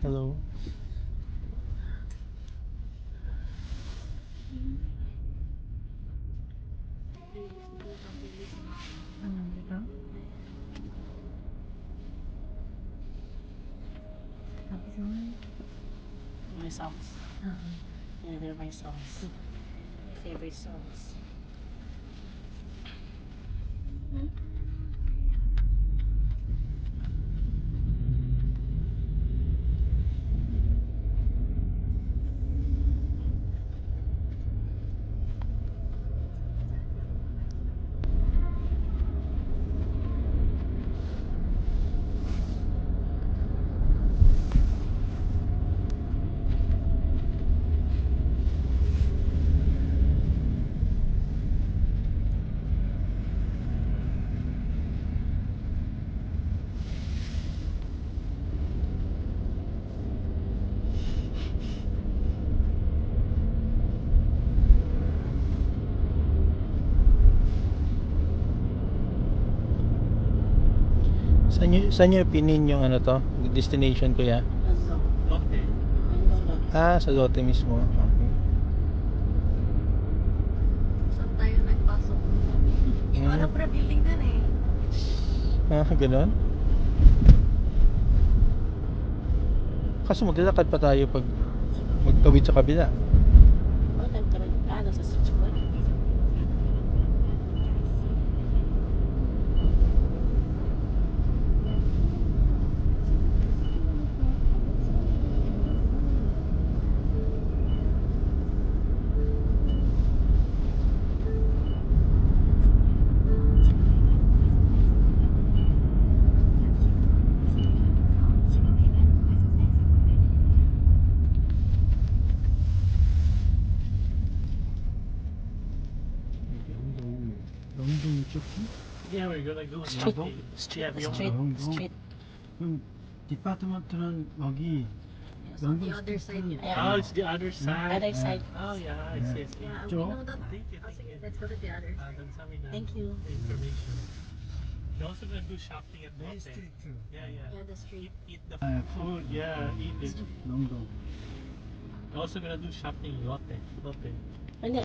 Hello. Diba? Tapos naman. My songs. Yeah, they're my songs. My favorite songs. Saan nyo pinin yung ano to? Destination ko ya? Ano? Lotte. Ano lang? Ah, sa Lotte mismo. Okay. Saan tayo nagpasok? Wala pa na building dun eh. Ah, ganun? Kaso maglalakad pa tayo pag magtawid sa kabila. Bakit talaga? Ano sa Sichuan? 영동 쪽이? Yeah, we're gonna go Street. Yeah, Street. 그럼 디파트먼트는 여기 Yes, on the other side yun. Yeah. it's the other side. Other side. Oh yeah, I see. Yeah, we Joe? know that. Oh, sige, let's go to the other side. Dun sa amin na Thank you. information. We're also gonna do shopping at Lotte. Yeah. Yeah, the street. Eat the food. Yeah, eat it. 영동. We're also gonna do shopping Lotte.